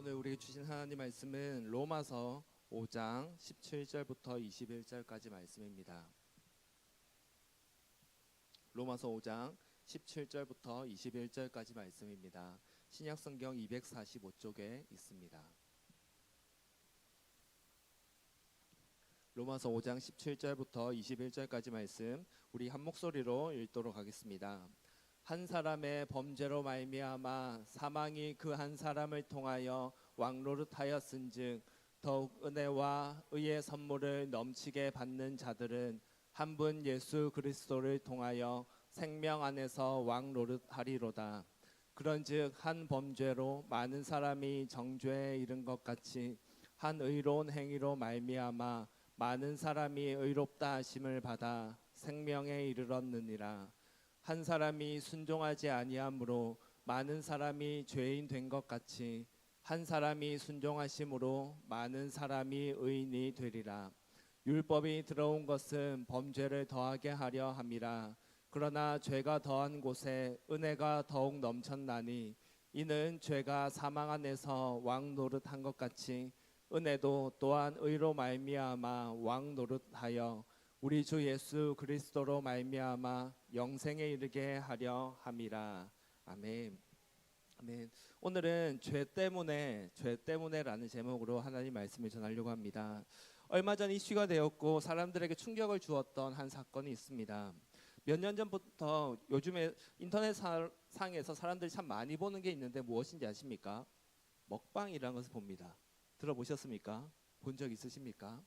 오늘 우리에게 주신 하나님 말씀은 로마서 5장 17절부터 21절까지 말씀입니다. 로마서 5장 17절부터 21절까지 말씀입니다. 신약성경 245쪽에 있습니다. 로마서 5장 17절부터 21절까지 말씀 우리 한 목소리로 읽도록 하겠습니다. 한 사람의 범죄로 말미암아 사망이 그 한 사람을 통하여 왕노릇하였은즉 더욱 은혜와 의의 선물을 넘치게 받는 자들은 한 분 예수 그리스도를 통하여 생명 안에서 왕노릇하리로다. 그런즉 한 범죄로 많은 사람이 정죄에 이른 것 같이 한 의로운 행위로 말미암아 많은 사람이 의롭다 하심을 받아 생명에 이르렀느니라. 한 사람이 순종하지 아니함으로 많은 사람이 죄인 된 것 같이 한 사람이 순종하심으로 많은 사람이 의인이 되리라. 율법이 들어온 것은 범죄를 더하게 하려 함이라. 그러나 죄가 더한 곳에 은혜가 더욱 넘쳤나니 이는 죄가 사망 안에서 왕 노릇한 것 같이 은혜도 또한 의로 말미암아 왕 노릇하여 우리 주 예수 그리스도로 말미암아 영생에 이르게 하려 함이라. 아멘. 아멘. 오늘은 죄 때문에라는 제목으로 하나님 말씀을 전하려고 합니다. 얼마 전 이슈가 되었고 사람들에게 충격을 주었던 한 사건이 있습니다. 몇 년 전부터 요즘에 인터넷 상에서 사람들이 참 많이 보는 게 있는데 무엇인지 아십니까? 먹방이라는 것을 봅니다. 들어보셨습니까? 본 적 있으십니까?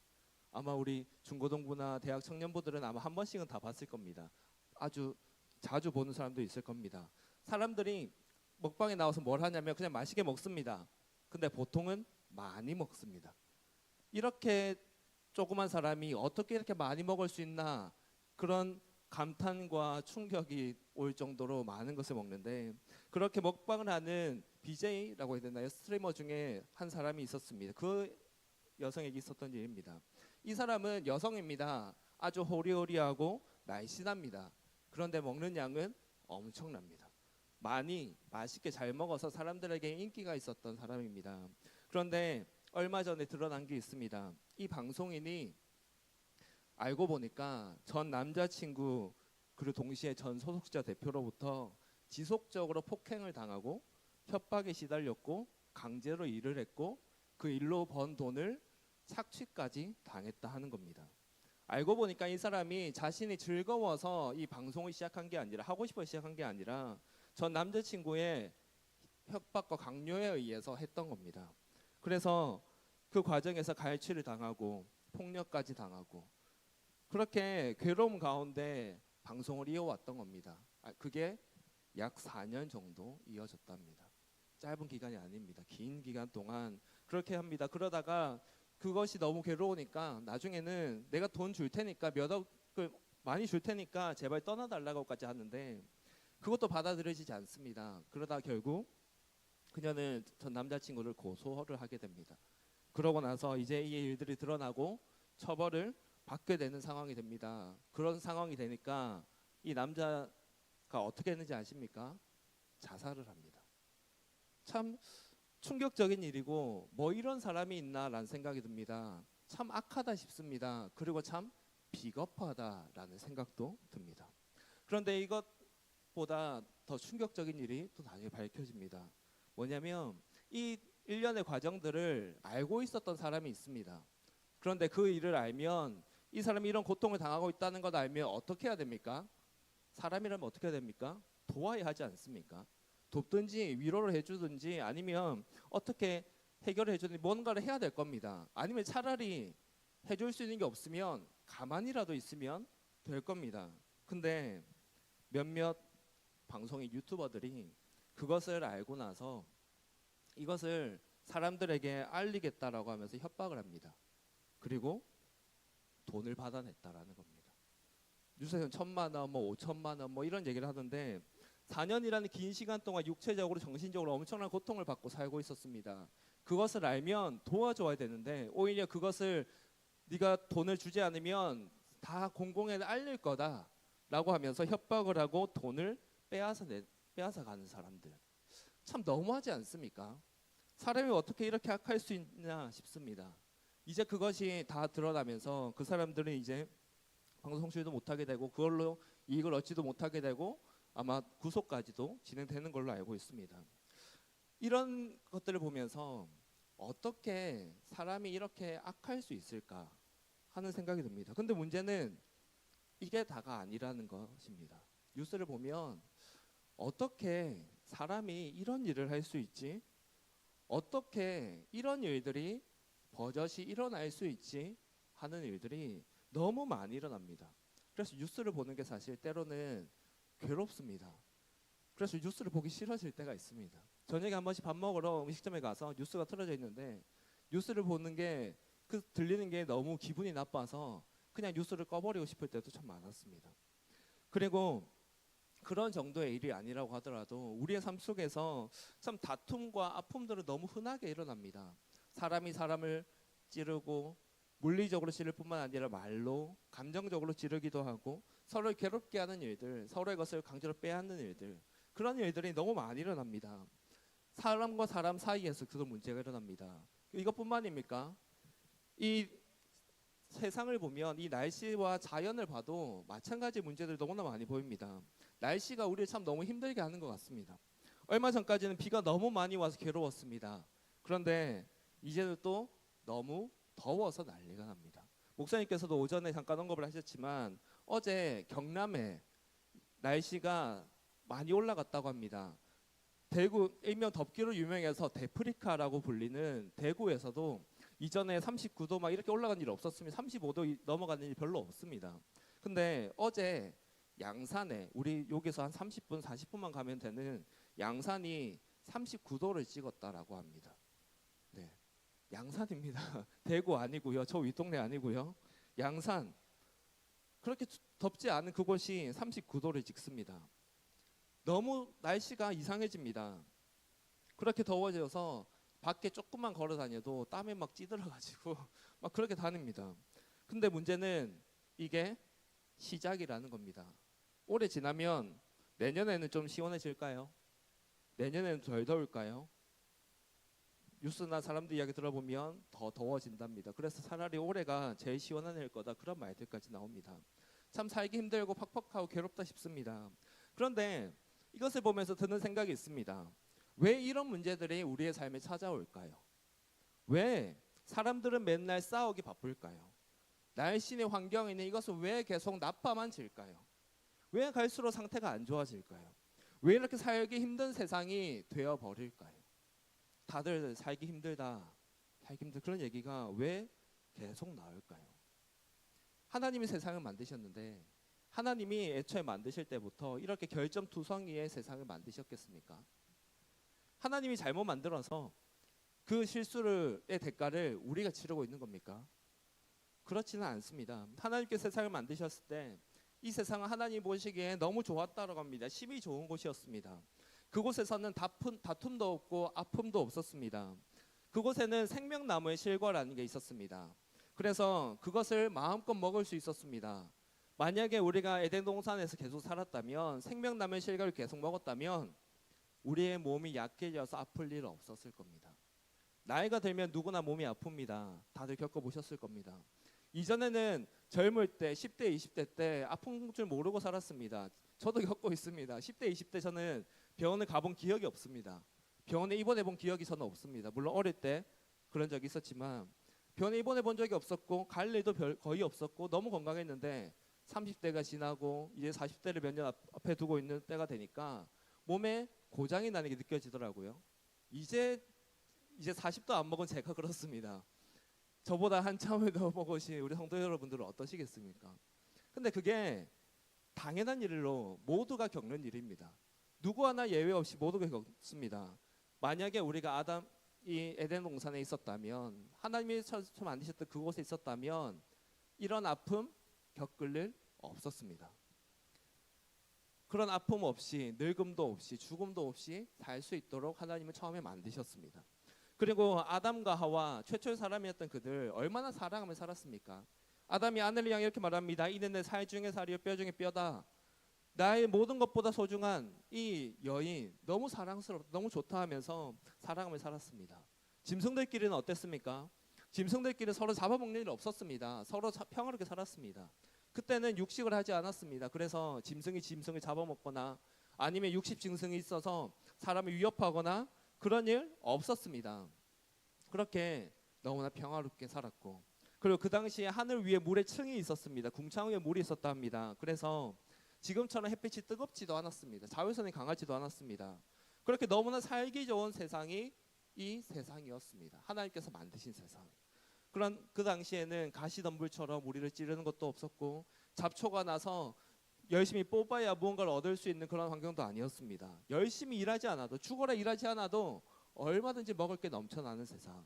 아마 우리 중고등부나 대학 청년부들은 아마 한 번씩은 다 봤을 겁니다. 아주 자주 보는 사람도 있을 겁니다. 사람들이 먹방에 나와서 뭘 하냐면 그냥 맛있게 먹습니다. 근데 보통은 많이 먹습니다. 이렇게 조그만 사람이 어떻게 이렇게 많이 먹을 수 있나, 그런 감탄과 충격이 올 정도로 많은 것을 먹는데, 그렇게 먹방을 하는 BJ라고 해야 되나요? 스트리머 중에 한 사람이 있었습니다. 그 여성에게 있었던 일입니다. 이 사람은 여성입니다. 아주 호리호리하고 날씬합니다. 그런데 먹는 양은 엄청납니다. 많이 맛있게 잘 먹어서 사람들에게 인기가 있었던 사람입니다. 그런데 얼마 전에 드러난 게 있습니다. 이 방송인이 알고 보니까 전 남자친구 그리고 동시에 전 소속자 대표로부터 지속적으로 폭행을 당하고 협박에 시달렸고 강제로 일을 했고 그 일로 번 돈을 착취까지 당했다 하는 겁니다. 알고 보니까 이 사람이 자신이 즐거워서 이 방송을 시작한 게 아니라, 하고 싶어 시작한 게 아니라 전 남자친구의 협박과 강요에 의해서 했던 겁니다. 그래서 그 과정에서 갈취를 당하고 폭력까지 당하고 그렇게 괴로움 가운데 방송을 이어왔던 겁니다. 그게 약 4년 정도 이어졌답니다. 짧은 기간이 아닙니다. 긴 기간 동안 그렇게 합니다. 그러다가 그것이 너무 괴로우니까 나중에는 내가 돈 줄 테니까 몇 억을 많이 줄 테니까 제발 떠나달라고까지 하는데 그것도 받아들여지지 않습니다. 그러다 결국 그녀는 전 남자친구를 고소를 하게 됩니다. 그러고 나서 이제 이 일들이 드러나고 처벌을 받게 되는 상황이 됩니다. 그런 상황이 되니까 이 남자가 어떻게 했는지 아십니까? 자살을 합니다. 참 충격적인 일이고 뭐 이런 사람이 있나라는 생각이 듭니다. 참 악하다 싶습니다. 그리고 참 비겁하다라는 생각도 듭니다. 그런데 이것보다 더 충격적인 일이 또 나중에 밝혀집니다. 뭐냐면 이 일련의 과정들을 알고 있었던 사람이 있습니다. 그런데 그 일을 알면, 이 사람이 이런 고통을 당하고 있다는 걸 알면 어떻게 해야 됩니까? 사람이라면 어떻게 해야 됩니까? 도와야 하지 않습니까? 돕든지 위로를 해주든지 아니면 어떻게 해결해 주든지 뭔가를 해야 될 겁니다. 아니면 차라리 해줄 수 있는 게 없으면 가만히라도 있으면 될 겁니다. 근데 몇몇 방송의 유튜버들이 그것을 알고 나서 이것을 사람들에게 알리겠다라고 하면서 협박을 합니다. 그리고 돈을 받아냈다라는 겁니다. 뉴스에서는 1,000만 원, 5천만 원 이런 얘기를 하던데 4년이라는 긴 시간 동안 육체적으로 정신적으로 엄청난 고통을 받고 살고 있었습니다. 그것을 알면 도와줘야 되는데 오히려 그것을 네가 돈을 주지 않으면 다 공공에 알릴 거다라고 하면서 협박을 하고 돈을 빼앗아 가는 사람들. 참 너무하지 않습니까? 사람이 어떻게 이렇게 악할 수 있냐 싶습니다. 이제 그것이 다 드러나면서 그 사람들은 이제 방송 출연도 못하게 되고 그걸로 이익을 얻지도 못하게 되고 아마 구속까지도 진행되는 걸로 알고 있습니다. 이런 것들을 보면서 어떻게 사람이 이렇게 악할 수 있을까 하는 생각이 듭니다. 근데 문제는 이게 다가 아니라는 것입니다. 뉴스를 보면 어떻게 사람이 이런 일을 할 수 있지? 어떻게 이런 일들이 버젓이 일어날 수 있지? 하는 일들이 너무 많이 일어납니다. 그래서 뉴스를 보는 게 사실 때로는 괴롭습니다. 그래서 뉴스를 보기 싫어질 때가 있습니다. 저녁에 한 번씩 밥 먹으러 음식점에 가서 뉴스가 틀어져 있는데 뉴스를 보는 게 들리는 게 너무 기분이 나빠서 그냥 뉴스를 꺼버리고 싶을 때도 참 많았습니다. 그리고 그런 정도의 일이 아니라고 하더라도 우리의 삶 속에서 참 다툼과 아픔들은 너무 흔하게 일어납니다. 사람이 사람을 찌르고 물리적으로 찌를 뿐만 아니라 말로 감정적으로 찌르기도 하고 서로를 괴롭게 하는 일들, 서로의 것을 강제로 빼앗는 일들, 그런 일들이 너무 많이 일어납니다. 사람과 사람 사이에서 그런 문제가 일어납니다. 이것뿐만입니까? 이 세상을 보면 이 날씨와 자연을 봐도 마찬가지 문제들이 너무나 많이 보입니다. 날씨가 우리를 참 너무 힘들게 하는 것 같습니다. 얼마 전까지는 비가 너무 많이 와서 괴로웠습니다. 그런데 이제는 또 너무 더워서 난리가 납니다. 목사님께서도 오전에 잠깐 언급을 하셨지만 어제 경남에 날씨가 많이 올라갔다고 합니다. 대구 일명 덥기로 유명해서 데프리카라고 불리는 대구에서도 이전에 39도 막 이렇게 올라간 일이 없었으면 35도 넘어가는 일이 별로 없습니다. 근데 어제 양산에 우리 여기서 한 30분 40분만 가면 되는 양산이 39도를 찍었다라고 합니다. 네, 양산입니다. 대구 아니고요. 저 윗동네 아니고요. 양산. 그렇게 덥지 않은 그곳이 39도를 찍습니다. 너무 날씨가 이상해집니다. 그렇게 더워져서 밖에 조금만 걸어 다녀도 땀에 막 찌들어가지고 막 그렇게 다닙니다. 근데 문제는 이게 시작이라는 겁니다. 올해 지나면 내년에는 좀 시원해질까요? 내년에는 덜 더울까요? 뉴스나 사람들 이야기 들어보면 더 더워진답니다. 그래서 차라리 올해가 제일 시원한 해일 거다 그런 말들까지 나옵니다. 참 살기 힘들고 팍팍하고 괴롭다 싶습니다. 그런데 이것을 보면서 드는 생각이 있습니다. 왜 이런 문제들이 우리의 삶에 찾아올까요? 왜 사람들은 맨날 싸우기 바쁠까요? 날씨의 환경에는 이것은 왜 계속 나빠만 질까요? 왜 갈수록 상태가 안 좋아질까요? 왜 이렇게 살기 힘든 세상이 되어버릴까요? 다들 살기 힘들다, 살기 힘들 그런 얘기가 왜 계속 나올까요? 하나님이 세상을 만드셨는데 하나님이 애초에 만드실 때부터 이렇게 결점투성이의 세상을 만드셨겠습니까? 하나님이 잘못 만들어서 그 실수의 대가를 우리가 치르고 있는 겁니까? 그렇지는 않습니다. 하나님께 세상을 만드셨을 때 이 세상은 하나님이 보시기에 너무 좋았다고 합니다. 심히 좋은 곳이었습니다. 그곳에서는 다툼도 없고 아픔도 없었습니다. 그곳에는 생명나무의 실과라는 게 있었습니다. 그래서 그것을 마음껏 먹을 수 있었습니다. 만약에 우리가 에덴 동산에서 계속 살았다면 생명나무의 실과를 계속 먹었다면 우리의 몸이 약해져서 아플 일 없었을 겁니다. 나이가 들면 누구나 몸이 아픕니다. 다들 겪어보셨을 겁니다. 이전에는 젊을 때 10대 20대 때 아픈 줄 모르고 살았습니다. 저도 겪고 있습니다. 10대 20대 저는 병원을 가본 기억이 없습니다. 병원에 입원해 본 기억이 저는 없습니다. 물론 어릴 때 그런 적이 있었지만 병원에 입원해 본 적이 없었고 갈 일도 거의 없었고 너무 건강했는데 30대가 지나고 이제 40대를 몇 년 앞에 두고 있는 때가 되니까 몸에 고장이 나는 게 느껴지더라고요. 이제 40도 안 먹은 제가 그렇습니다. 저보다 한참을 더 먹으신 우리 성도 여러분들은 어떠시겠습니까? 근데 그게 당연한 일로 모두가 겪는 일입니다. 누구 하나 예외 없이 모두가 겪습니다. 만약에 우리가 이 에덴 동산에 있었다면 하나님이 만드셨던 그곳에 있었다면 이런 아픔 겪을 일 없었습니다. 그런 아픔 없이 늙음도 없이 죽음도 없이 살 수 있도록 하나님은 처음에 만드셨습니다. 그리고 아담과 하와 최초의 사람이었던 그들 얼마나 사랑하며 살았습니까? 아담이 아내를 향해 이렇게 말합니다. 이는 내 살 중에 살이요 뼈 중에 뼈다. 나의 모든 것보다 소중한 이 여인 너무 사랑스럽다, 너무 좋다 하면서 사랑하며 살았습니다. 짐승들끼리는 어땠습니까? 짐승들끼리 서로 잡아먹는 일 없었습니다. 서로 평화롭게 살았습니다. 그때는 육식을 하지 않았습니다. 그래서 짐승이 짐승을 잡아먹거나 아니면 육식 짐승이 있어서 사람을 위협하거나 그런 일 없었습니다. 그렇게 너무나 평화롭게 살았고, 그리고 그 당시에 하늘 위에 물의 층이 있었습니다. 궁창 위에 물이 있었다 합니다. 그래서 지금처럼 햇빛이 뜨겁지도 않았습니다. 자외선이 강하지도 않았습니다. 그렇게 너무나 살기 좋은 세상이 이 세상이었습니다. 하나님께서 만드신 세상. 그런 그 당시에는 가시덤불처럼 우리를 찌르는 것도 없었고, 잡초가 나서 열심히 뽑아야 무언가를 얻을 수 있는 그런 환경도 아니었습니다. 열심히 일하지 않아도, 죽어라 일하지 않아도 얼마든지 먹을 게 넘쳐나는 세상,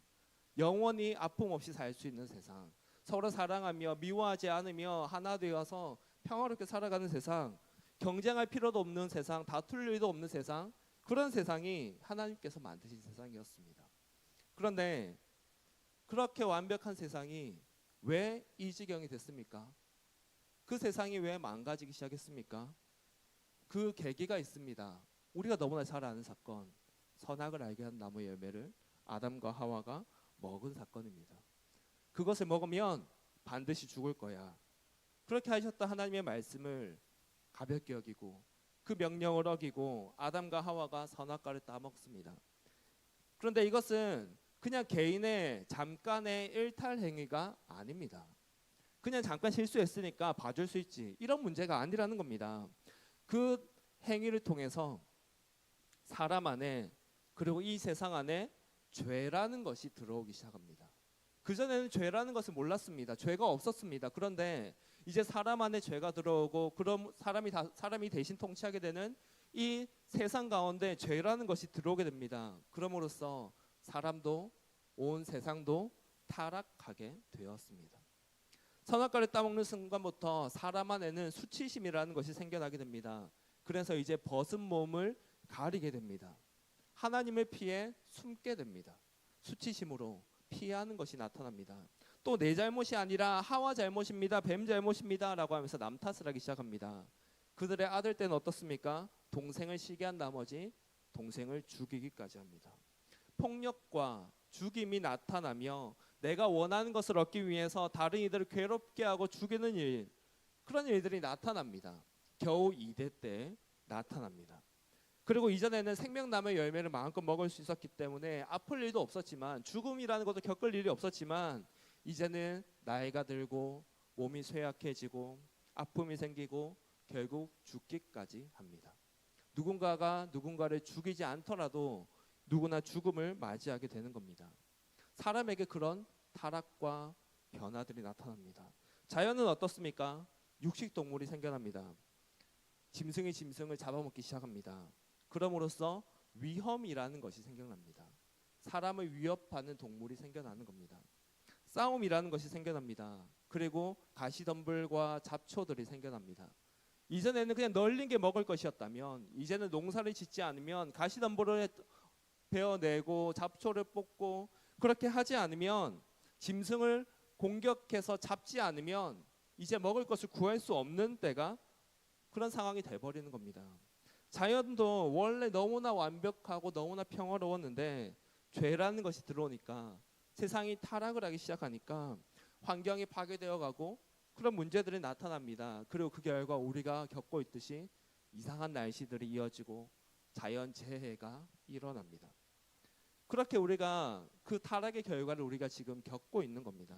영원히 아픔 없이 살 수 있는 세상, 서로 사랑하며 미워하지 않으며 하나 되어서 평화롭게 살아가는 세상, 경쟁할 필요도 없는 세상, 다툴 일도 없는 세상, 그런 세상이 하나님께서 만드신 세상이었습니다. 그런데 그렇게 완벽한 세상이 왜 이 지경이 됐습니까? 그 세상이 왜 망가지기 시작했습니까? 그 계기가 있습니다. 우리가 너무나 잘 아는 사건, 선악을 알게 한 나무의 열매를 아담과 하와가 먹은 사건입니다. 그것을 먹으면 반드시 죽을 거야. 그렇게 하셨던 하나님의 말씀을 가볍게 여기고 그 명령을 어기고 아담과 하와가 선악과를 따먹습니다. 그런데 이것은 그냥 개인의 잠깐의 일탈 행위가 아닙니다. 그냥 잠깐 실수했으니까 봐줄 수 있지, 이런 문제가 아니라는 겁니다. 그 행위를 통해서 사람 안에, 그리고 이 세상 안에 죄라는 것이 들어오기 시작합니다. 그전에는 죄라는 것을 몰랐습니다. 죄가 없었습니다. 그런데 이제 사람 안에 죄가 들어오고, 그럼 사람이 대신 통치하게 되는 이 세상 가운데 죄라는 것이 들어오게 됩니다. 그럼으로써 사람도 온 세상도 타락하게 되었습니다. 선악과를 따먹는 순간부터 사람 안에는 수치심이라는 것이 생겨나게 됩니다. 그래서 이제 벗은 몸을 가리게 됩니다. 하나님을 피해 숨게 됩니다. 수치심으로 피하는 것이 나타납니다. 또 내 잘못이 아니라 하와 잘못입니다, 뱀 잘못입니다 라고 하면서 남 탓을 하기 시작합니다. 그들의 아들 때는 어떻습니까? 동생을 시기한 나머지 동생을 죽이기까지 합니다. 폭력과 죽임이 나타나며 내가 원하는 것을 얻기 위해서 다른 이들을 괴롭게 하고 죽이는 일, 그런 일들이 나타납니다. 겨우 2대 때 나타납니다. 그리고 이전에는 생명나무의 열매를 마음껏 먹을 수 있었기 때문에 아플 일도 없었지만, 죽음이라는 것도 겪을 일이 없었지만, 이제는 나이가 들고 몸이 쇠약해지고 아픔이 생기고 결국 죽기까지 합니다. 누군가가 누군가를 죽이지 않더라도 누구나 죽음을 맞이하게 되는 겁니다. 사람에게 그런 타락과 변화들이 나타납니다. 자연은 어떻습니까? 육식동물이 생겨납니다. 짐승이 짐승을 잡아먹기 시작합니다. 그럼으로써 위험이라는 것이 생겨납니다. 사람을 위협하는 동물이 생겨나는 겁니다. 싸움이라는 것이 생겨납니다. 그리고 가시덤불과 잡초들이 생겨납니다. 이전에는 그냥 널린 게 먹을 것이었다면, 이제는 농사를 짓지 않으면 가시덤불을 베어내고 잡초를 뽑고, 그렇게 하지 않으면, 짐승을 공격해서 잡지 않으면 이제 먹을 것을 구할 수 없는 때가, 그런 상황이 돼버리는 겁니다. 자연도 원래 너무나 완벽하고 너무나 평화로웠는데 죄라는 것이 들어오니까, 세상이 타락을 하기 시작하니까 환경이 파괴되어 가고 그런 문제들이 나타납니다. 그리고 그 결과 우리가 겪고 있듯이 이상한 날씨들이 이어지고 자연재해가 일어납니다. 그렇게 우리가 그 타락의 결과를 우리가 지금 겪고 있는 겁니다.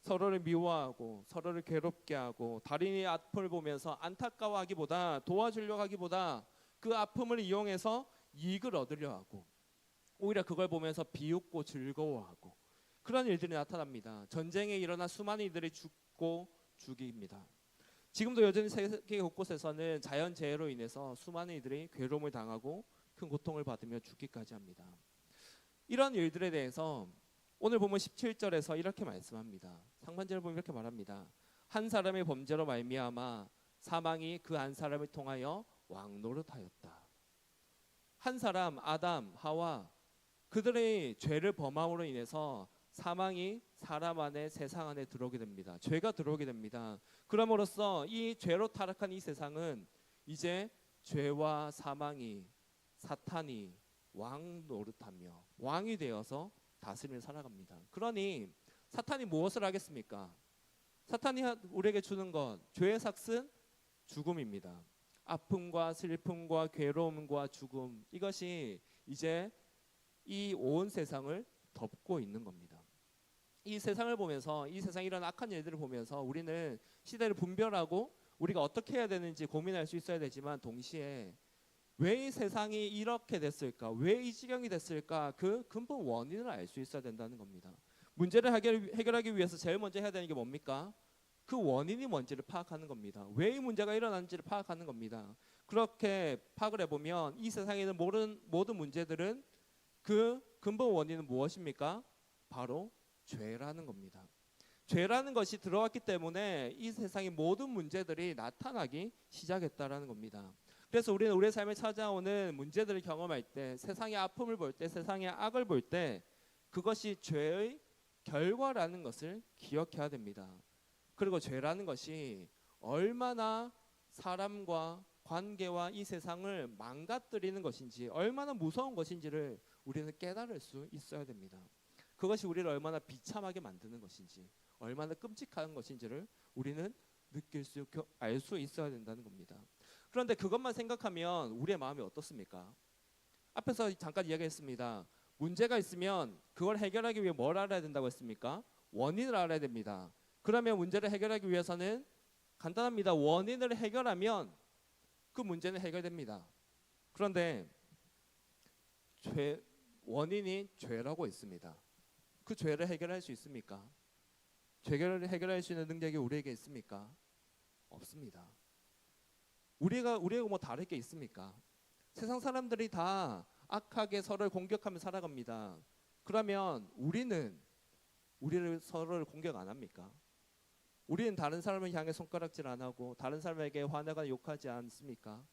서로를 미워하고 서로를 괴롭게 하고 다른이의 아픔을 보면서 안타까워하기보다, 도와주려고 하기보다 그 아픔을 이용해서 이익을 얻으려 하고, 오히려 그걸 보면서 비웃고 즐거워하고, 그런 일들이 나타납니다. 전쟁에 일어나 수많은 이들이 죽고 죽입니다. 지금도 여전히 세계 곳곳에서는 자연재해로 인해서 수많은 이들이 괴로움을 당하고 큰 고통을 받으며 죽기까지 합니다. 이런 일들에 대해서 오늘 보면 17절에서 이렇게 말씀합니다. 상반절을 보면 이렇게 말합니다. 한 사람의 범죄로 말미암아 사망이 그 한 사람을 통하여 왕노릇하였다. 한 사람, 아담, 하와, 그들의 죄를 범함으로 인해서 사망이 사람 안에, 세상 안에 들어오게 됩니다. 죄가 들어오게 됩니다. 그럼으로써 이 죄로 타락한 이 세상은 이제 죄와 사망이 사탄이 왕 노릇하며 왕이 되어서 다스리며 살아갑니다. 그러니 사탄이 무엇을 하겠습니까? 사탄이 우리에게 주는 것, 죄의 삭은 죽음입니다. 아픔과 슬픔과 괴로움과 죽음, 이것이 이제 이 온 세상을 덮고 있는 겁니다. 이 세상을 보면서, 이 세상에 이런 악한 일들을 보면서 우리는 시대를 분별하고 우리가 어떻게 해야 되는지 고민할 수 있어야 되지만, 동시에 왜 이 세상이 이렇게 됐을까, 왜 이 지경이 됐을까, 그 근본 원인을 알 수 있어야 된다는 겁니다. 문제를 해결하기 위해서 제일 먼저 해야 되는 게 뭡니까? 그 원인이 뭔지를 파악하는 겁니다. 왜 이 문제가 일어났는지를 파악하는 겁니다. 그렇게 파악을 해보면 이 세상에 있는 모든 문제들은 그 근본 원인은 무엇입니까? 바로 죄라는 겁니다. 죄라는 것이 들어왔기 때문에 이 세상의 모든 문제들이 나타나기 시작했다라는 겁니다. 그래서 우리는 우리의 삶에 찾아오는 문제들을 경험할 때, 세상의 아픔을 볼 때, 세상의 악을 볼 때, 그것이 죄의 결과라는 것을 기억해야 됩니다. 그리고 죄라는 것이 얼마나 사람과 관계와 이 세상을 망가뜨리는 것인지, 얼마나 무서운 것인지를 우리는 깨달을 수 있어야 됩니다. 그것이 우리를 얼마나 비참하게 만드는 것인지, 얼마나 끔찍한 것인지를 우리는 알 수 있어야 된다는 겁니다. 그런데 그것만 생각하면 우리의 마음이 어떻습니까? 앞에서 잠깐 이야기했습니다. 문제가 있으면 그걸 해결하기 위해 뭘 알아야 된다고 했습니까? 원인을 알아야 됩니다. 그러면 문제를 해결하기 위해서는 간단합니다. 원인을 해결하면 그 문제는 해결됩니다. 그런데 원인이 죄라고 있습니다. 그 죄를 해결할 수 있습니까? 죄를 해결할 수 있는 능력이 우리에게 있습니까? 없습니다. 우리가 뭐 다를 게 있습니까? 세상 사람들이 다 악하게 서로를 공격하며 살아갑니다. 그러면 우리를 서로를 공격 안 합니까? 우리는 다른 사람을 향해 손가락질 안 하고 다른 사람에게 화내거나 욕하지 않습니까?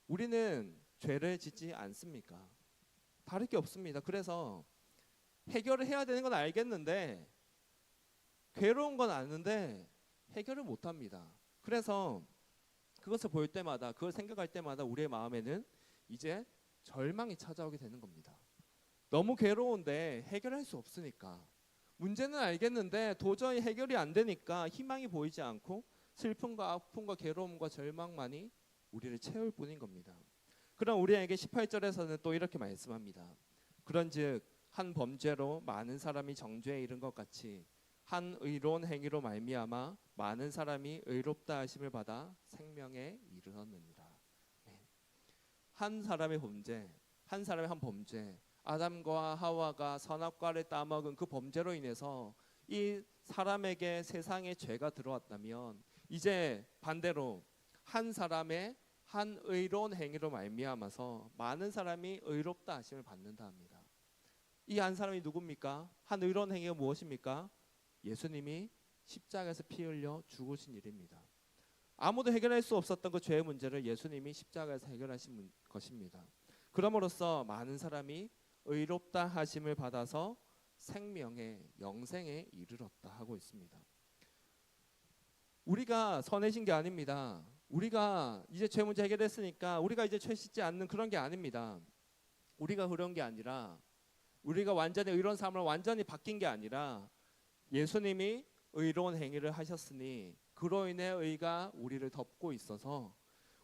우리는 죄를 짓지 않습니까? 다를 게 없습니다. 그래서 해결을 해야 되는 건 알겠는데, 괴로운 건 아는데 해결을 못 합니다. 그래서 그것을 볼 때마다, 그걸 생각할 때마다 우리의 마음에는 이제 절망이 찾아오게 되는 겁니다. 너무 괴로운데 해결할 수 없으니까, 문제는 알겠는데 도저히 해결이 안 되니까 희망이 보이지 않고 슬픔과 아픔과 괴로움과 절망만이 우리를 채울 뿐인 겁니다. 그럼 우리에게 18절에서는 또 이렇게 말씀합니다. 그런즉 한 범죄로 많은 사람이 정죄에 이른 것 같이 한 의로운 행위로 말미암아 많은 사람이 의롭다 하심을 받아 생명에 이르렀느니라. 한 사람의 범죄, 한 사람의 한 범죄, 아담과 하와가 선악과를 따먹은 그 범죄로 인해서 이 사람에게 세상에 죄가 들어왔다면, 이제 반대로 한 사람의 한 의로운 행위로 말미암아서 많은 사람이 의롭다 하심을 받는다 합니다. 이 한 사람이 누굽니까? 한 의로운 행위가 무엇입니까? 예수님이 십자가에서 피 흘려 죽으신 일입니다. 아무도 해결할 수 없었던 그 죄의 문제를 예수님이 십자가에서 해결하신 것입니다. 그럼으로써 많은 사람이 의롭다 하심을 받아서 생명의 영생에 이르렀다 하고 있습니다. 우리가 선해진 게 아닙니다. 우리가 이제 죄 문제 해결했으니까 우리가 이제 죄 씻지 않는 그런 게 아닙니다. 우리가 그런 게 아니라, 우리가 완전히 의로운 삶으로 완전히 바뀐 게 아니라, 예수님이 의로운 행위를 하셨으니 그로 인해 의가 우리를 덮고 있어서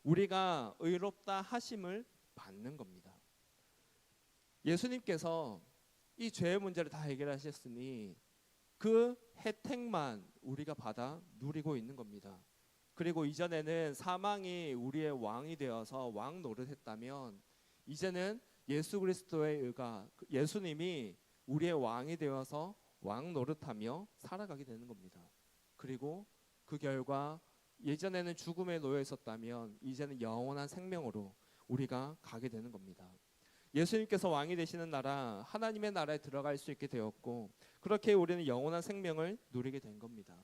우리가 의롭다 하심을 받는 겁니다. 예수님께서 이 죄의 문제를 다 해결하셨으니 그 혜택만 우리가 받아 누리고 있는 겁니다. 그리고 이전에는 사망이 우리의 왕이 되어서 왕 노릇했다면, 이제는 예수 그리스도의 의가, 예수님이 우리의 왕이 되어서 왕 노릇하며 살아가게 되는 겁니다. 그리고 그 결과 예전에는 죽음에 놓여 있었다면 이제는 영원한 생명으로 우리가 가게 되는 겁니다. 예수님께서 왕이 되시는 나라, 하나님의 나라에 들어갈 수 있게 되었고, 그렇게 우리는 영원한 생명을 누리게 된 겁니다.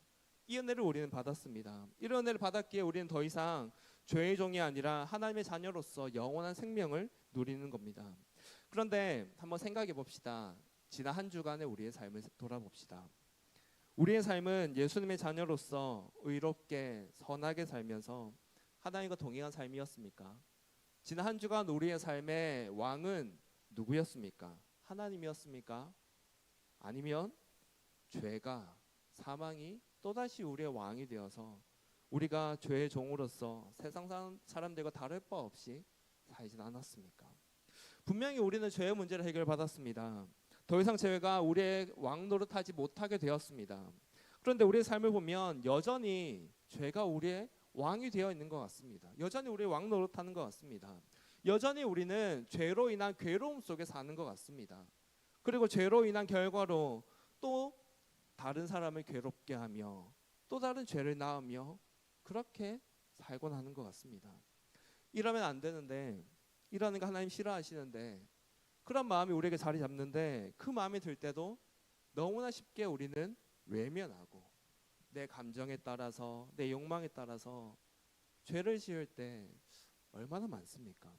이 은혜를 우리는 받았습니다. 이런 은혜를 받았기에 우리는 더 이상 죄의 종이 아니라 하나님의 자녀로서 영원한 생명을 누리는 겁니다. 그런데 한번 생각해 봅시다. 지난 한 주간의 우리의 삶을 돌아봅시다. 우리의 삶은 예수님의 자녀로서 의롭게 선하게 살면서 하나님과 동행한 삶이었습니까? 지난 한 주간 우리의 삶의 왕은 누구였습니까? 하나님이었습니까? 아니면 죄가, 사망이 또다시 우리의 왕이 되어서 우리가 죄의 종으로서 세상 사람들과 다를 바 없이 살진 않았습니까? 분명히 우리는 죄의 문제를 해결받았습니다. 더 이상 죄가 우리의 왕 노릇하지 못하게 되었습니다. 그런데 우리의 삶을 보면 여전히 죄가 우리의 왕이 되어 있는 것 같습니다. 여전히 우리의 왕 노릇하는 것 같습니다. 여전히 우리는 죄로 인한 괴로움 속에 사는 것 같습니다. 그리고 죄로 인한 결과로 또 다른 사람을 괴롭게 하며 또 다른 죄를 낳으며 그렇게 살곤 하는 것 같습니다. 이러면 안 되는데, 이러는 거 하나님 싫어하시는데, 그런 마음이 우리에게 자리 잡는데 그 마음이 들 때도 너무나 쉽게 우리는 외면하고 내 감정에 따라서 내 욕망에 따라서 죄를 지을 때 얼마나 많습니까?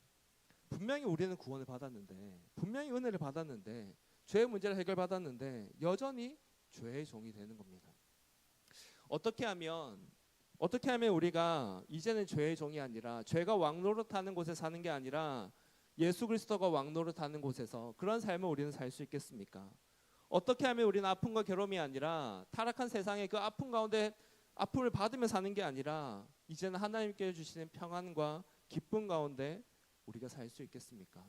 분명히 우리는 구원을 받았는데, 분명히 은혜를 받았는데, 죄의 문제를 해결받았는데 여전히 죄의 종이 되는 겁니다. 어떻게 하면 우리가 이제는 죄의 종이 아니라 죄가 왕노릇하는 곳에 사는 게 아니라 예수 그리스도가 왕노릇하는 곳에서 그런 삶을 우리는 살 수 있겠습니까? 어떻게 하면 우리는 아픔과 괴로움이 아니라 타락한 세상의 그 아픔 가운데 아픔을 받으며 사는 게 아니라 이제는 하나님께 주시는 평안과 기쁨 가운데 우리가 살 수 있겠습니까?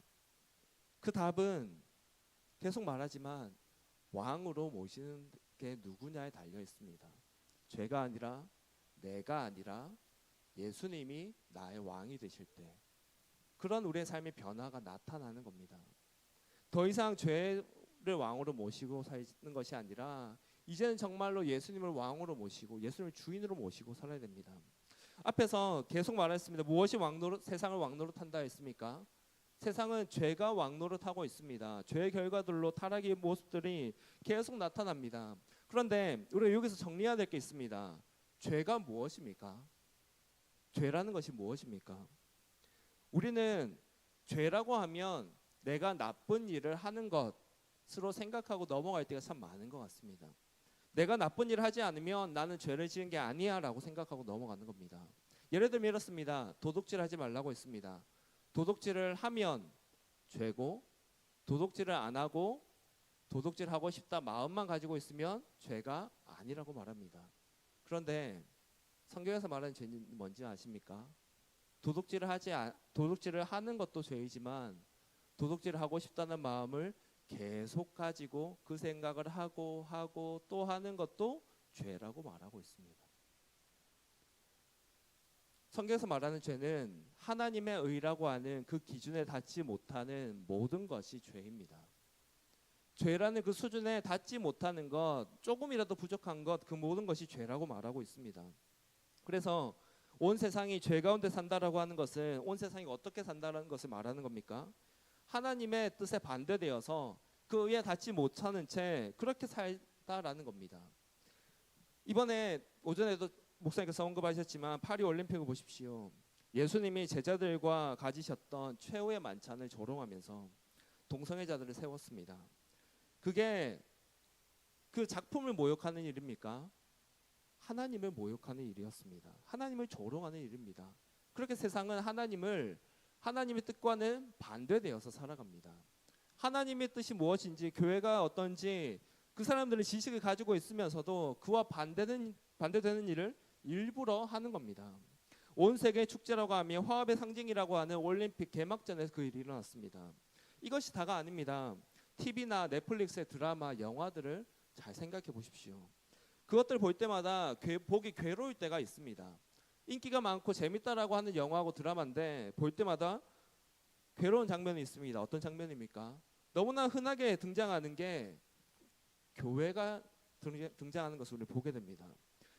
그 답은 계속 말하지만 왕으로 모시는 게 누구냐에 달려 있습니다. 죄가 아니라 내가 아니라 예수님이 나의 왕이 되실 때 그런 우리의 삶의 변화가 나타나는 겁니다. 더 이상 죄를 왕으로 모시고 사는 것이 아니라 이제는 정말로 예수님을 왕으로 모시고 예수님을 주인으로 모시고 살아야 됩니다. 앞에서 계속 말했습니다. 무엇이 세상을 왕노릇한다 했습니까? 세상은 죄가 왕노릇하고 있습니다. 죄의 결과들로 타락의 모습들이 계속 나타납니다. 그런데 우리가 여기서 정리해야 될 게 있습니다. 죄가 무엇입니까? 죄라는 것이 무엇입니까? 우리는 죄라고 하면 내가 나쁜 일을 하는 것으로 생각하고 넘어갈 때가 참 많은 것 같습니다. 내가 나쁜 일을 하지 않으면 나는 죄를 지은 게 아니야 라고 생각하고 넘어가는 겁니다. 예를 들면 이렇습니다. 도둑질 하지 말라고 했습니다. 도둑질을 하면 죄고, 도둑질을 안 하고 도둑질 하고 싶다 마음만 가지고 있으면 죄가 아니라고 말합니다. 그런데 성경에서 말하는 죄는 뭔지 아십니까? 도둑질을 하는 것도 죄이지만 도둑질을 하고 싶다는 마음을 계속 가지고 그 생각을 하고 또 하는 것도 죄라고 말하고 있습니다. 성경에서 말하는 죄는 하나님의 의라고 하는 그 기준에 닿지 못하는 모든 것이 죄입니다. 죄라는 그 수준에 닿지 못하는 것, 조금이라도 부족한 것, 그 모든 것이 죄라고 말하고 있습니다. 그래서 온 세상이 죄 가운데 산다라고 하는 것은 온 세상이 어떻게 산다라는 것을 말하는 겁니까? 하나님의 뜻에 반대되어서 그 의에 닿지 못하는 채 그렇게 살다라는 겁니다. 이번에 오전에도 목사님께서 언급하셨지만 파리 올림픽을 보십시오. 예수님이 제자들과 가지셨던 최후의 만찬을 조롱하면서 동성애자들을 세웠습니다. 그게 그 작품을 모욕하는 일입니까? 하나님을 모욕하는 일이었습니다. 하나님을 조롱하는 일입니다. 그렇게 세상은 하나님의 뜻과는 반대되어서 살아갑니다. 하나님의 뜻이 무엇인지, 교회가 어떤지 그 사람들은 지식을 가지고 있으면서도 그와 반대되는 일을 일부러 하는 겁니다. 온 세계 축제라고 하며 화합의 상징이라고 하는 올림픽 개막전에서 그 일이 일어났습니다. 이것이 다가 아닙니다. TV나 넷플릭스의 드라마, 영화들을 잘 생각해 보십시오. 그것들 볼 때마다 보기 괴로울 때가 있습니다. 인기가 많고 재밌다라고 하는 영화하고 드라마인데 볼 때마다 괴로운 장면이 있습니다. 어떤 장면입니까? 너무나 흔하게 등장하는 게 교회가 등장하는 것을 우리 보게 됩니다.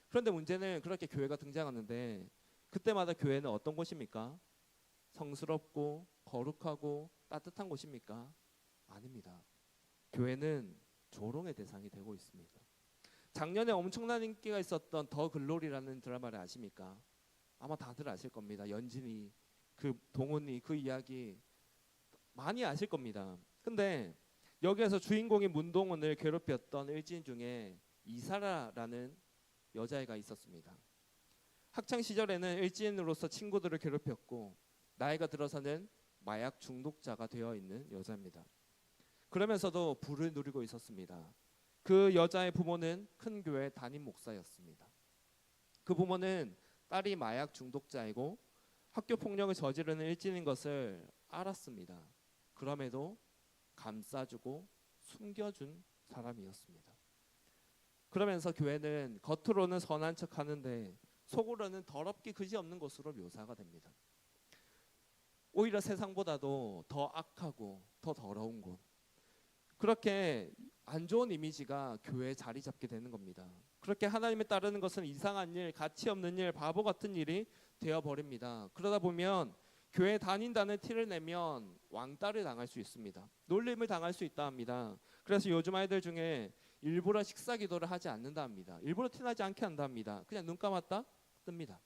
그런데 문제는 그렇게 교회가 등장하는데 그때마다 교회는 어떤 곳입니까? 성스럽고 거룩하고 따뜻한 곳입니까? 아닙니다. 교회는 조롱의 대상이 되고 있습니다. 작년에 엄청난 인기가 있었던 더 글로리라는 드라마를 아십니까? 아마 다들 아실 겁니다. 연진이, 그 동훈이, 그 이야기 많이 아실 겁니다. 근데 여기에서 주인공인 문동훈을 괴롭혔던 일진 중에 이사라라는 여자애가 있었습니다. 학창 시절에는 일진으로서 친구들을 괴롭혔고 나이가 들어서는 마약 중독자가 되어 있는 여자입니다. 그러면서도 부를 누리고 있었습니다. 그 여자의 부모는 큰 교회 담임 목사였습니다. 그 부모는 딸이 마약 중독자이고 학교 폭력을 저지르는 일진인 것을 알았습니다. 그럼에도 감싸주고 숨겨준 사람이었습니다. 그러면서 교회는 겉으로는 선한 척하는데 속으로는 더럽기 그지없는 곳으로 묘사가 됩니다. 오히려 세상보다도 더 악하고 더 더러운 곳, 그렇게 안 좋은 이미지가 교회에 자리 잡게 되는 겁니다. 그렇게 하나님을 따르는 것은 이상한 일, 가치 없는 일, 바보 같은 일이 되어버립니다. 그러다 보면 교회 다닌다는 티를 내면 왕따를 당할 수 있습니다. 놀림을 당할 수 있다 합니다. 그래서 요즘 아이들 중에 일부러 식사 기도를 하지 않는다 합니다. 일부러 티나지 않게 한다 합니다. 그냥 눈 감았다 뜹니다.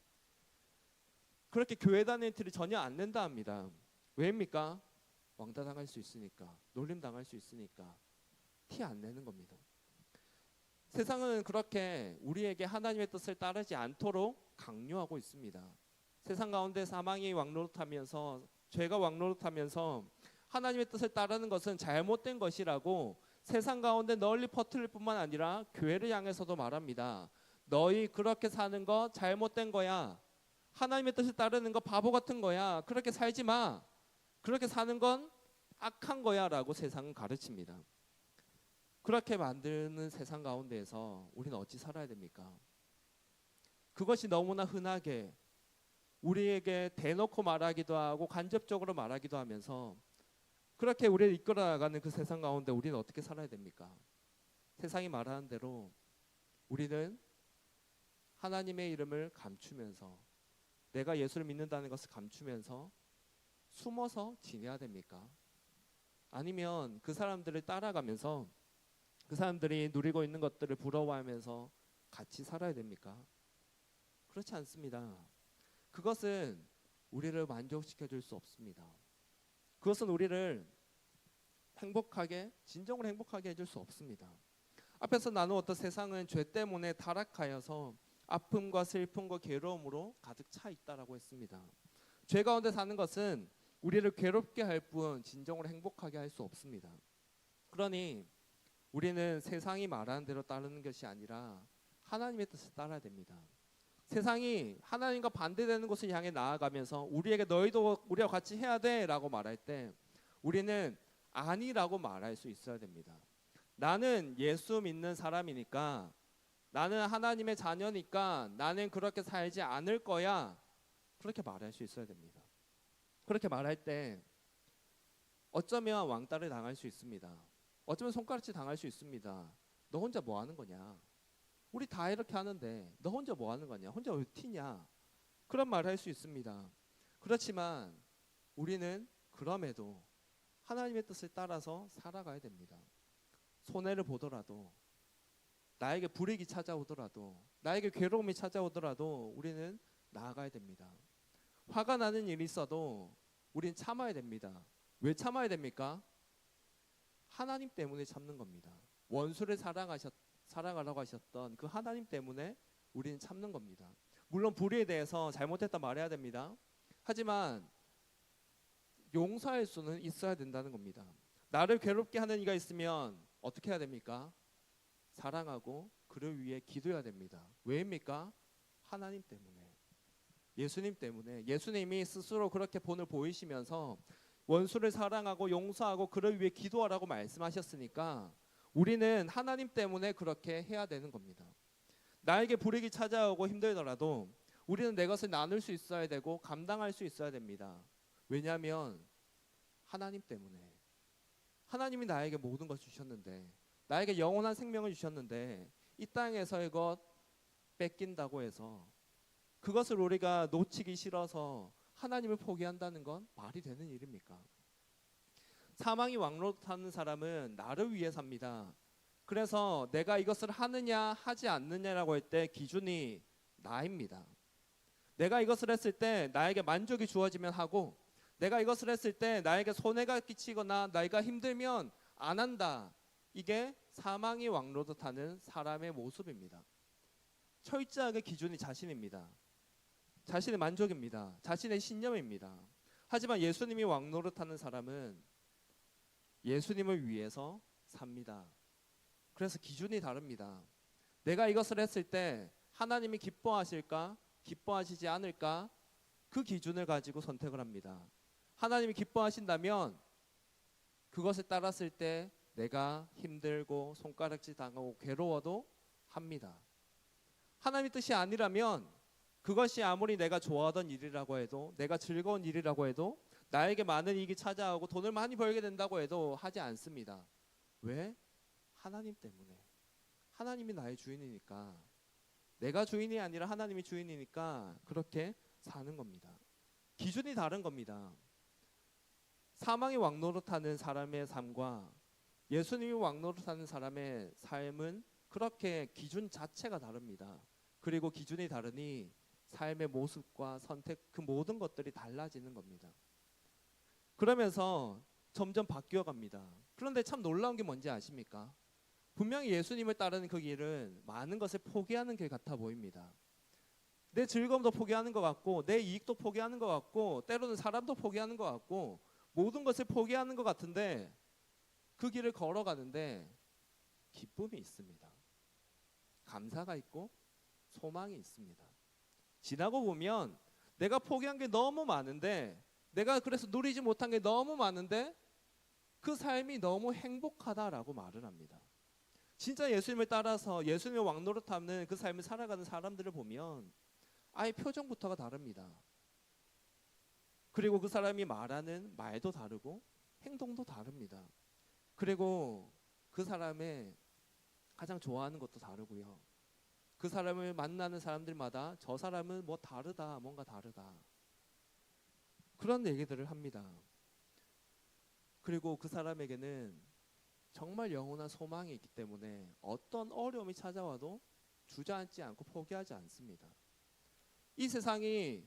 그렇게 교회 다니는 티를 전혀 안 낸다 합니다. 왜입니까? 왕따 당할 수 있으니까, 놀림 당할 수 있으니까 티 안 내는 겁니다. 세상은 그렇게 우리에게 하나님의 뜻을 따르지 않도록 강요하고 있습니다. 세상 가운데 사망이 왕노릇하면서, 죄가 왕노릇하면서 하나님의 뜻을 따르는 것은 잘못된 것이라고 세상 가운데 널리 퍼뜨릴 뿐만 아니라 교회를 향해서도 말합니다. 너희 그렇게 사는 거 잘못된 거야. 하나님의 뜻을 따르는 거 바보 같은 거야. 그렇게 살지 마. 그렇게 사는 건 악한 거야 라고 세상은 가르칩니다. 그렇게 만드는 세상 가운데에서 우리는 어찌 살아야 됩니까? 그것이 너무나 흔하게 우리에게 대놓고 말하기도 하고 간접적으로 말하기도 하면서 그렇게 우리를 이끌어 나가는 그 세상 가운데 우리는 어떻게 살아야 됩니까? 세상이 말하는 대로 우리는 하나님의 이름을 감추면서, 내가 예수를 믿는다는 것을 감추면서 숨어서 지내야 됩니까? 아니면 그 사람들을 따라가면서 그 사람들이 누리고 있는 것들을 부러워하면서 같이 살아야 됩니까? 그렇지 않습니다. 그것은 우리를 만족시켜 줄 수 없습니다. 그것은 우리를 행복하게, 진정으로 행복하게 해줄 수 없습니다. 앞에서 나누었던 세상은 죄 때문에 타락하여서 아픔과 슬픔과 괴로움으로 가득 차 있다라고 했습니다. 죄 가운데 사는 것은 우리를 괴롭게 할 뿐 진정으로 행복하게 할 수 없습니다. 그러니 우리는 세상이 말하는 대로 따르는 것이 아니라 하나님의 뜻을 따라야 됩니다. 세상이 하나님과 반대되는 곳을 향해 나아가면서 우리에게 너희도 우리와 같이 해야 돼 라고 말할 때 우리는 아니라고 말할 수 있어야 됩니다. 나는 예수 믿는 사람이니까, 나는 하나님의 자녀니까 나는 그렇게 살지 않을 거야, 그렇게 말할 수 있어야 됩니다. 그렇게 말할 때 어쩌면 왕따를 당할 수 있습니다. 어쩌면 손가락질 당할 수 있습니다. 너 혼자 뭐 하는 거냐? 우리 다 이렇게 하는데 너 혼자 뭐 하는 거냐? 혼자 왜 튀냐? 그런 말을 할 수 있습니다. 그렇지만 우리는 그럼에도 하나님의 뜻을 따라서 살아가야 됩니다. 손해를 보더라도, 나에게 불이익이 찾아오더라도, 나에게 괴로움이 찾아오더라도 우리는 나아가야 됩니다. 화가 나는 일이 있어도 우리는 참아야 됩니다. 왜 참아야 됩니까? 하나님 때문에 참는 겁니다. 원수를 사랑하라고 하셨던 그 하나님 때문에 우리는 참는 겁니다. 물론 불의에 대해서 잘못했다 말해야 됩니다. 하지만 용서할 수는 있어야 된다는 겁니다. 나를 괴롭게 하는 이가 있으면 어떻게 해야 됩니까? 사랑하고 그를 위해 기도해야 됩니다. 왜입니까? 하나님 때문에, 예수님 때문에. 예수님이 스스로 그렇게 본을 보이시면서 원수를 사랑하고 용서하고 그를 위해 기도하라고 말씀하셨으니까 우리는 하나님 때문에 그렇게 해야 되는 겁니다. 나에게 불이익이 찾아오고 힘들더라도 우리는 내 것을 나눌 수 있어야 되고 감당할 수 있어야 됩니다. 왜냐하면 하나님 때문에, 하나님이 나에게 모든 것을 주셨는데, 나에게 영원한 생명을 주셨는데 이 땅에서의 것 뺏긴다고 해서 그것을 우리가 놓치기 싫어서 하나님을 포기한다는 건 말이 되는 일입니까? 사망이 왕노릇하는 사람은 나를 위해 삽니다. 그래서 내가 이것을 하느냐 하지 않느냐라고 할 때 기준이 나입니다. 내가 이것을 했을 때 나에게 만족이 주어지면 하고, 내가 이것을 했을 때 나에게 손해가 끼치거나 내가 힘들면 안 한다. 이게 사망이 왕노릇하는 사람의 모습입니다. 철저하게 기준이 자신입니다. 자신의 만족입니다. 자신의 신념입니다. 하지만 예수님이 왕 노릇하는 사람은 예수님을 위해서 삽니다. 그래서 기준이 다릅니다. 내가 이것을 했을 때 하나님이 기뻐하실까? 기뻐하시지 않을까? 그 기준을 가지고 선택을 합니다. 하나님이 기뻐하신다면 그것을 따랐을 때 내가 힘들고 손가락질 당하고 괴로워도 합니다. 하나님의 뜻이 아니라면 그것이 아무리 내가 좋아하던 일이라고 해도, 내가 즐거운 일이라고 해도, 나에게 많은 이익이 찾아오고 돈을 많이 벌게 된다고 해도 하지 않습니다. 왜? 하나님 때문에. 하나님이 나의 주인이니까. 내가 주인이 아니라 하나님이 주인이니까 그렇게 사는 겁니다. 기준이 다른 겁니다. 사망이 왕노릇하는 사람의 삶과 예수님이 왕노릇하는 사람의 삶은 그렇게 기준 자체가 다릅니다. 그리고 기준이 다르니 삶의 모습과 선택, 그 모든 것들이 달라지는 겁니다. 그러면서 점점 바뀌어 갑니다. 그런데 참 놀라운 게 뭔지 아십니까? 분명히 예수님을 따르는 그 길은 많은 것을 포기하는 길 같아 보입니다. 내 즐거움도 포기하는 것 같고, 내 이익도 포기하는 것 같고, 때로는 사람도 포기하는 것 같고, 모든 것을 포기하는 것 같은데 그 길을 걸어가는데 기쁨이 있습니다. 감사가 있고 소망이 있습니다. 지나고 보면 내가 포기한 게 너무 많은데, 내가 그래서 누리지 못한 게 너무 많은데 그 삶이 너무 행복하다라고 말을 합니다. 진짜 예수님을 따라서 예수님의 왕노릇하는 그 삶을 살아가는 사람들을 보면 아예 표정부터가 다릅니다. 그리고 그 사람이 말하는 말도 다르고 행동도 다릅니다. 그리고 그 사람의 가장 좋아하는 것도 다르고요. 그 사람을 만나는 사람들마다 저 사람은 뭐 다르다, 뭔가 다르다, 그런 얘기들을 합니다. 그리고 그 사람에게는 정말 영원한 소망이 있기 때문에 어떤 어려움이 찾아와도 주저앉지 않고 포기하지 않습니다. 이 세상이,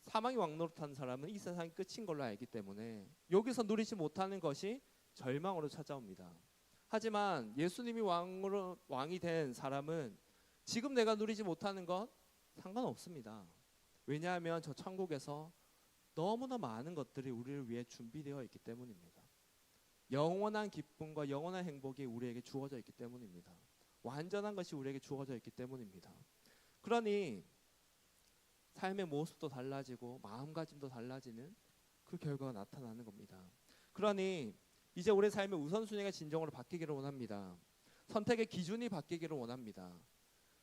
사망이 왕노릇하는 사람은 이 세상이 끝인 걸로 알기 때문에 여기서 누리지 못하는 것이 절망으로 찾아옵니다. 하지만 예수님이 왕이 된 사람은 지금 내가 누리지 못하는 것 상관없습니다. 왜냐하면 저 천국에서 너무나 많은 것들이 우리를 위해 준비되어 있기 때문입니다. 영원한 기쁨과 영원한 행복이 우리에게 주어져 있기 때문입니다. 완전한 것이 우리에게 주어져 있기 때문입니다. 그러니 삶의 모습도 달라지고 마음가짐도 달라지는 그 결과가 나타나는 겁니다. 그러니 이제 우리 삶의 우선순위가 진정으로 바뀌기를 원합니다. 선택의 기준이 바뀌기를 원합니다.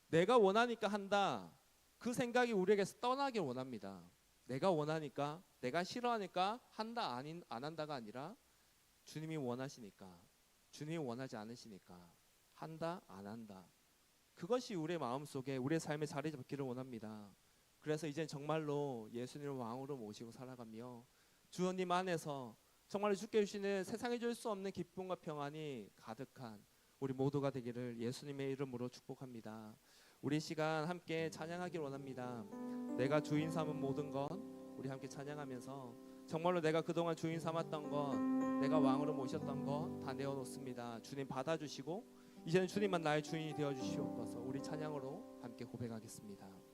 내가 원하니까 한다, 그 생각이 우리에게서 떠나길 원합니다. 내가 원하니까, 내가 싫어하니까 한다, 안 한다가 아니라 주님이 원하시니까, 주님이 원하지 않으시니까 한다, 안 한다, 그것이 우리의 마음속에, 우리의 삶에 자리 잡기를 원합니다. 그래서 이제 정말로 예수님을 왕으로 모시고 살아가며 주님 안에서 정말로 주께 주시는 세상에 줄 수 없는 기쁨과 평안이 가득한 우리 모두가 되기를 예수님의 이름으로 축복합니다. 우리 시간 함께 찬양하길 원합니다. 내가 주인 삼은 모든 것, 우리 함께 찬양하면서 정말로 내가 그동안 주인 삼았던 것, 내가 왕으로 모셨던 것 다 내어놓습니다. 주님 받아주시고 이제는 주님만 나의 주인이 되어주시옵소서. 우리 찬양으로 함께 고백하겠습니다.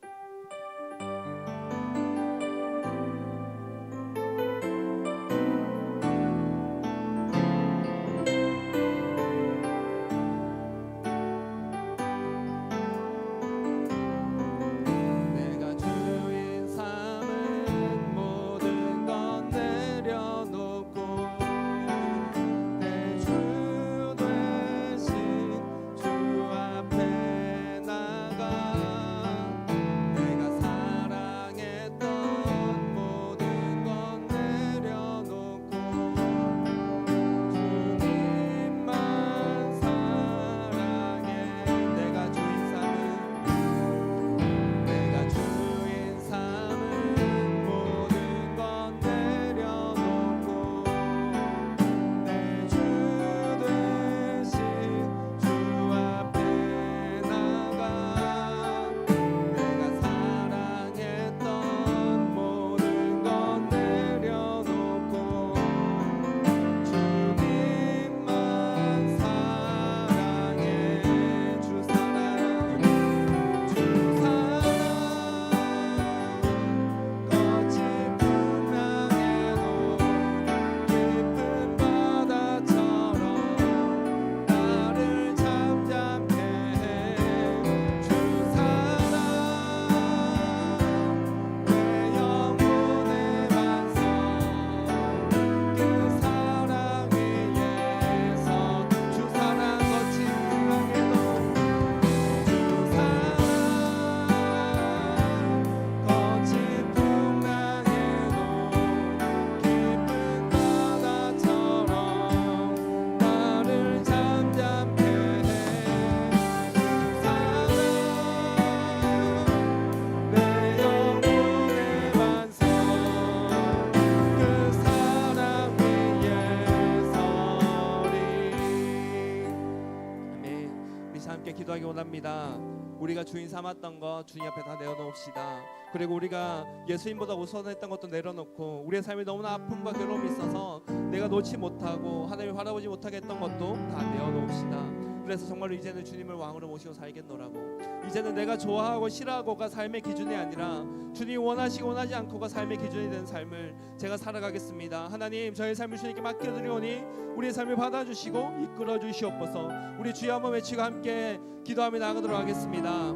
다시 함께 기도하기 원합니다. 우리가 주인 삼았던 것 주님 앞에 다 내어놓읍시다. 그리고 우리가 예수님보다 우선했던 것도 내려놓고 우리의 삶에 너무나 아픔과 괴로움이 있어서 내가 놓지 못하고 하나님을 바라보지 못하게 했던 것도 다 내어놓읍시다. 그래서 정말로 이제는 주님을 왕으로 모시고 살겠노라고, 이제는 내가 좋아하고 싫어하고가 삶의 기준이 아니라 주님이 원하시고 원하지 않고가 삶의 기준이 되는 삶을 제가 살아가겠습니다. 하나님, 저의 삶을 주님께 맡겨드리오니 우리의 삶을 받아주시고 이끌어 주시옵소서. 우리 주여 한번 외치고 함께 기도하며 나아가도록 하겠습니다.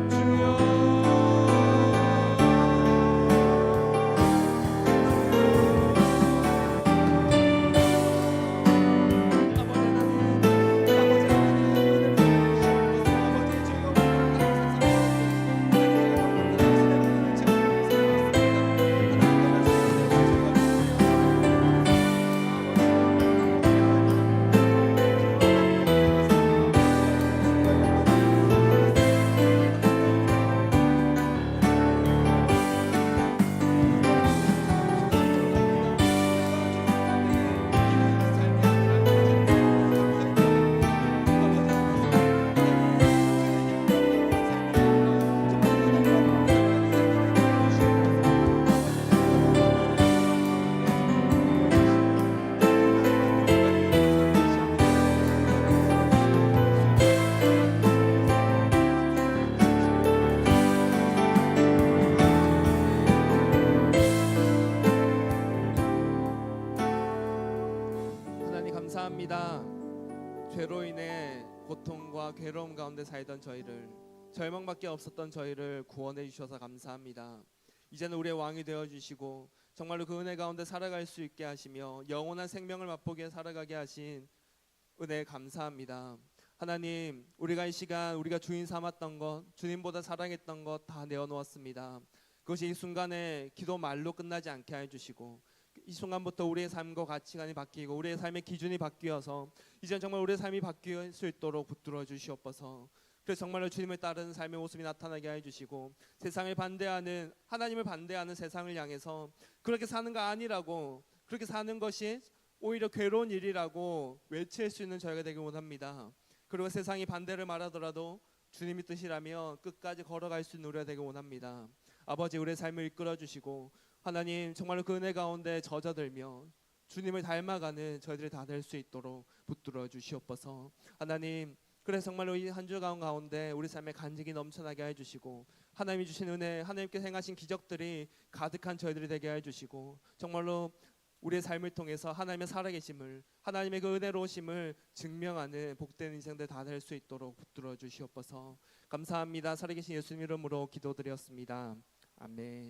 주여, 감사합니다. 죄로 인해 고통과 괴로움 가운데 살던 저희를, 절망밖에 없었던 저희를 구원해 주셔서 감사합니다. 이제는 우리의 왕이 되어 주시고 정말로 그 은혜 가운데 살아갈 수 있게 하시며 영원한 생명을 맛보게 살아가게 하신 은혜에 감사합니다. 하나님, 우리가 이 시간 우리가 주인 삼았던 것, 주님보다 사랑했던 것 다 내어놓았습니다. 그것이 이 순간에 기도 말로 끝나지 않게 해주시고 이 순간부터 우리의 삶과 가치관이 바뀌고 우리의 삶의 기준이 바뀌어서 이제 정말 우리의 삶이 바뀔 수 있도록 붙들어 주시옵소서. 그래서 정말로 주님을 따르는 삶의 모습이 나타나게 해주시고 세상을 반대하는, 하나님을 반대하는 세상을 향해서 그렇게 사는 거 아니라고, 그렇게 사는 것이 오히려 괴로운 일이라고 외칠 수 있는 저희가 되길 원합니다. 그리고 세상이 반대를 말하더라도 주님의 뜻이라며 끝까지 걸어갈 수 있는 우리가 되길 원합니다. 아버지, 우리의 삶을 이끌어 주시고 하나님, 정말로 그 은혜 가운데 젖어들며 주님을 닮아가는 저희들이 다 될 수 있도록 붙들어 주시옵소서. 하나님, 그래서 정말로 이 한 주 가운데 우리 삶에 간직이 넘쳐나게 해주시고 하나님이 주신 은혜, 하나님께서 행하신 기적들이 가득한 저희들이 되게 해주시고 정말로 우리의 삶을 통해서 하나님의 살아계심을, 하나님의 그 은혜로우심을 증명하는 복된 인생들 다 될 수 있도록 붙들어 주시옵소서. 감사합니다. 살아계신 예수님 이름으로 기도드렸습니다. 아멘.